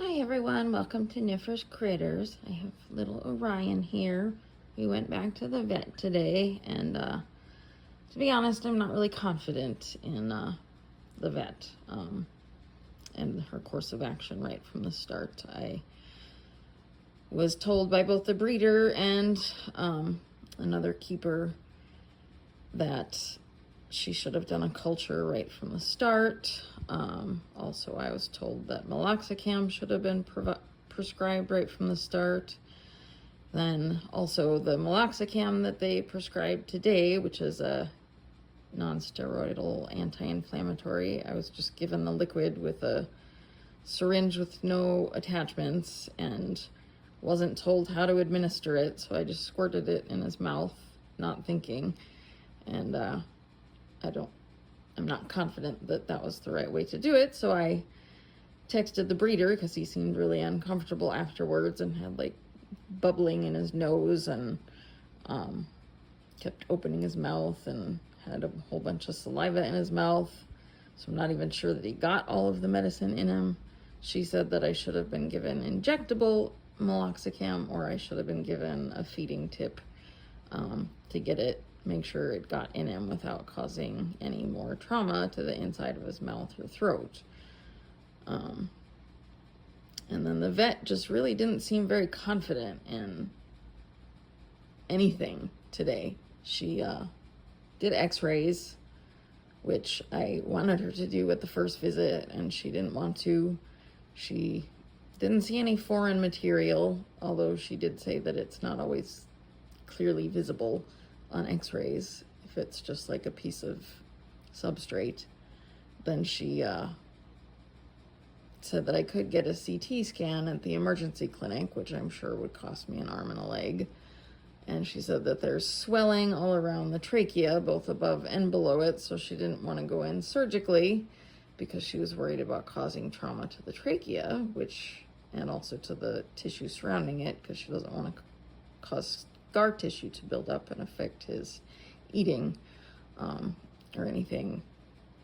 Hi everyone, welcome to Niffer's Critters. I have little Orion here. We went back to the vet today, and to be honest, I'm not really confident in the vet and her course of action right from the start. I was told by both the breeder and another keeper that she should have done a culture right from the start. Also, I was told that meloxicam should have been prescribed right from the start. Then also the meloxicam that they prescribed today, which is a non-steroidal anti-inflammatory. I was just given the liquid with a syringe with no attachments and wasn't told how to administer it, so I just squirted it in his mouth, not thinking. And I'm not confident that that was the right way to do it, so I texted the breeder because he seemed really uncomfortable afterwards and had like bubbling in his nose and kept opening his mouth and had a whole bunch of saliva in his mouth. So I'm not even sure that he got all of the medicine in him. She said that I should have been given injectable meloxicam, or I should have been given a feeding tip to get it, make sure it got in him without causing any more trauma to the inside of his mouth or throat. And then the vet just really didn't seem very confident in anything today. She did x-rays, which I wanted her to do at the first visit, and she didn't want to. She didn't see any foreign material, although she did say that it's not always clearly visible on x-rays if it's just like a piece of substrate. Then she said that I could get a CT scan at the emergency clinic, which I'm sure would cost me an arm and a leg. And she said that there's swelling all around the trachea, both above and below it, so she didn't want to go in surgically because she was worried about causing trauma to the trachea, and also to the tissue surrounding it, because she doesn't want to cause scar tissue to build up and affect his eating or anything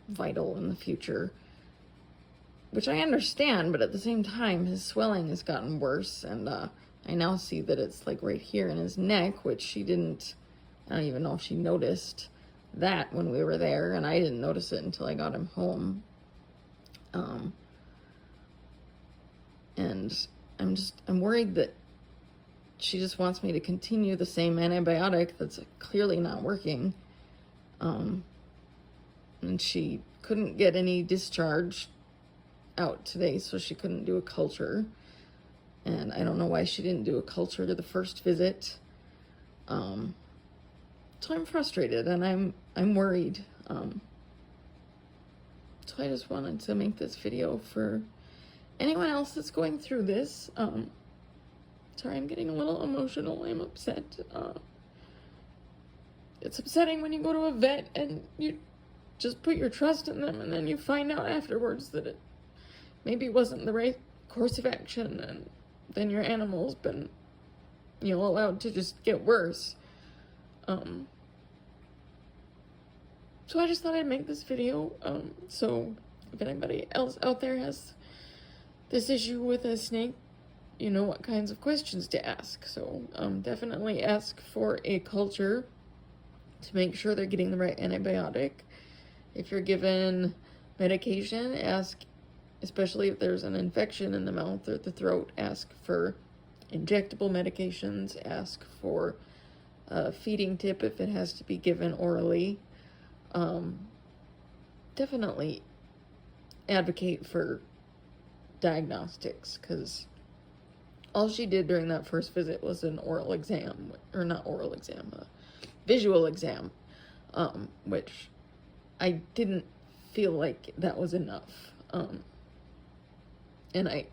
vital in the future, which I understand, but at the same time his swelling has gotten worse, and I now see that it's like right here in his neck, which I don't even know if she noticed that when we were there, and I didn't notice it until I got him home. And I'm worried that she just wants me to continue the same antibiotic that's clearly not working. And she couldn't get any discharge out today, so she couldn't do a culture. And I don't know why she didn't do a culture to the first visit. So I'm frustrated and I'm worried. So I just wanted to make this video for anyone else that's going through this. Sorry, I'm getting a little emotional. I'm upset. It's upsetting when you go to a vet and you just put your trust in them, and then you find out afterwards that it maybe wasn't the right course of action, and then your animal's been, allowed to just get worse. So I just thought I'd make this video, so if anybody else out there has this issue with a snake, you know what kinds of questions to ask. So definitely ask for a culture to make sure they're getting the right antibiotic. If you're given medication, ask, especially if there's an infection in the mouth or the throat, ask for injectable medications. Ask for a feeding tip if it has to be given orally. Definitely advocate for diagnostics, because all she did during that first visit was an oral exam, or not oral exam, a visual exam, which I didn't feel like that was enough. And I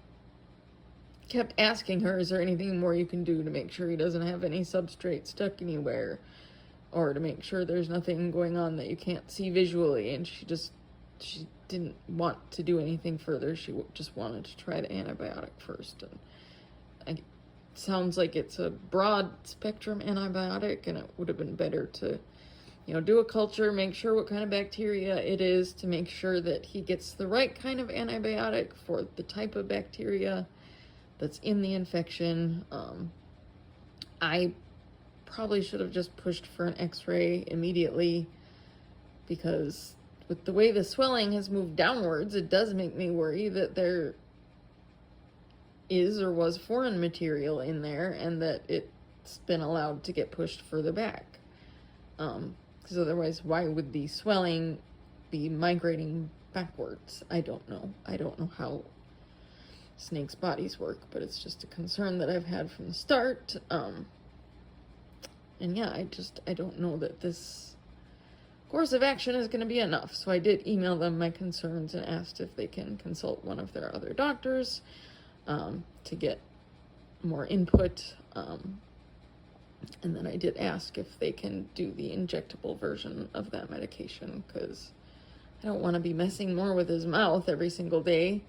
kept asking her, is there anything more you can do to make sure he doesn't have any substrate stuck anywhere, or to make sure there's nothing going on that you can't see visually? And she didn't want to do anything further. She just wanted to try the antibiotic first. And it sounds like it's a broad spectrum antibiotic, and it would have been better to do a culture, make sure what kind of bacteria it is to make sure that he gets the right kind of antibiotic for the type of bacteria that's in the infection. I probably should have just pushed for an x-ray immediately, because with the way the swelling has moved downwards, it does make me worry that there is or was foreign material in there and that it's been allowed to get pushed further back. Because otherwise, why would the swelling be migrating backwards? I don't know. I don't know how snakes' bodies work, but it's just a concern that I've had from the start. And yeah, I don't know that this course of action is going to be enough. So I did email them my concerns and asked if they can consult one of their other doctors to get more input. And then I did ask if they can do the injectable version of that medication, because I don't want to be messing more with his mouth every single day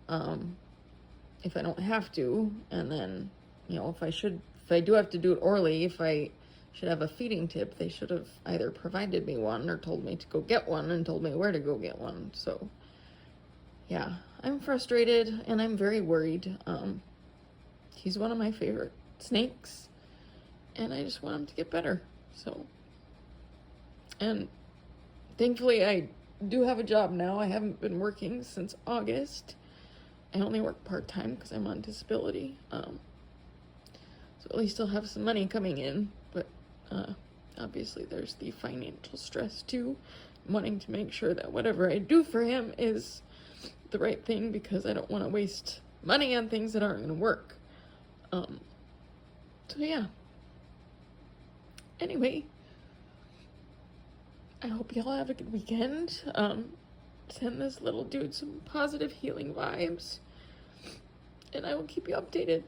if I don't have to. And then, if I do have to do it orally, if I should have a feeding tip, they should have either provided me one or told me to go get one and told me where to go get one. So yeah, I'm frustrated and I'm very worried. He's one of my favorite snakes, and I just want him to get better. So, and thankfully I do have a job now. I haven't been working since August. I only work part-time because I'm on disability. So at least I'll have some money coming in, but obviously there's the financial stress too, wanting to make sure that whatever I do for him is the right thing, because I don't want to waste money on things that aren't going to work. So yeah. Anyway, I hope y'all have a good weekend. Send this little dude some positive healing vibes, and I will keep you updated.